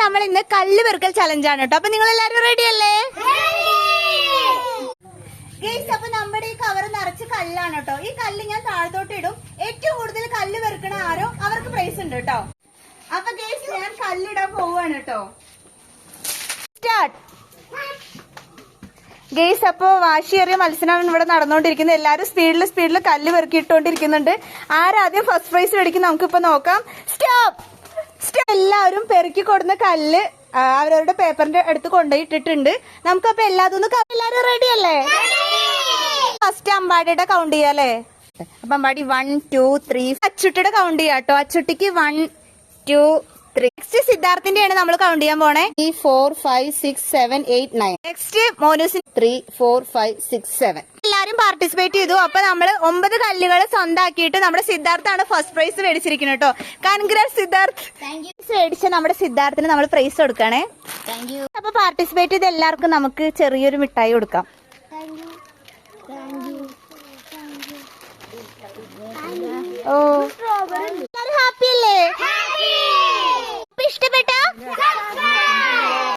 നമ്മൾ ഇന്ന് കല്ല് പെറുക്കൽ ചലഞ്ചാണ് കേട്ടോ. അപ്പൊ നിങ്ങൾ എല്ലാവരും റെഡി അല്ലേ? ഗയ്സ്, അപ്പൊ നമ്മുടെ ഈ കവർ നിറച്ച് കല്ലാണ് കേട്ടോ. ഈ കല്ല് ഞാൻ താഴത്തോട്ട് ഇടും. ഏറ്റവും കൂടുതൽ കല്ല് പെറുക്കണ ആരോ അവർക്ക് പ്രൈസ് ഉണ്ട് കേട്ടോ. അപ്പൊ ഗയ്സ്, ഞാൻ കല്ലിടാൻ പോവാണ് കേട്ടോ. സ്റ്റാർട്ട്. ഗെയ്സ്, അപ്പോ വാശിയേറിയ മത്സരമാണ് ഇവിടെ നടന്നുകൊണ്ടിരിക്കുന്നത്. എല്ലാരും സ്പീഡിൽ കല്ല് പെറുക്കിയിട്ടുകൊണ്ടിരിക്കുന്നുണ്ട്. ആരാദ്യം ഫസ്റ്റ് പ്രൈസ് മേടിക്കും നമുക്കിപ്പോ നോക്കാം. സ്റ്റോപ്പ്. എല്ലാവരും പെറുക്കി കൊടുന്ന കല്ല് അവരവരുടെ പേപ്പറിന്റെ അടുത്ത് കൊണ്ടുപോയിട്ടിട്ടുണ്ട്. നമുക്കപ്പൊ എല്ലാരും റെഡി അല്ലേ? ഫസ്റ്റ് അമ്പാടിയുടെ കൗണ്ട് ചെയ്യാല്ലേ? അപ്പൊ അമ്പാടി 1 2 3. അച്ചുട്ടിയുടെ കൗണ്ട് ചെയ്യാട്ടോ. അച്ചുട്ടിക്ക് 1 2 3. നെക്സ്റ്റ് സിദ്ധാർത്ഥിന്റെയാണ് നമ്മൾ കൗണ്ട് ചെയ്യാൻ പോണേ. 3 4 5 6 7 8 9. നെക്സ്റ്റ് മോനൂസിന് 3 4 5 6 7. എല്ലാരും പാർട്ടിസിപ്പേറ്റ് ചെയ്തു. അപ്പൊ നമ്മൾ 9 കല്ലുകൾ സ്വന്താക്കിയിട്ട് നമ്മുടെ സിദ്ധാർത്ഥാണ് ഫസ്റ്റ് പ്രൈസ് മേടിച്ചിരിക്കുന്നത് കേട്ടോ. കൺഗ്രാറ്റ്സ് സിദ്ധാർത്ഥ്. മേടിച്ച നമ്മുടെ സിദ്ധാർത്ഥിന് നമ്മൾ പ്രൈസ് കൊടുക്കണേ. അപ്പൊ പാർട്ടിസിപ്പേറ്റ് ചെയ്ത് എല്ലാവർക്കും നമുക്ക് ചെറിയൊരു മിഠായി കൊടുക്കാം.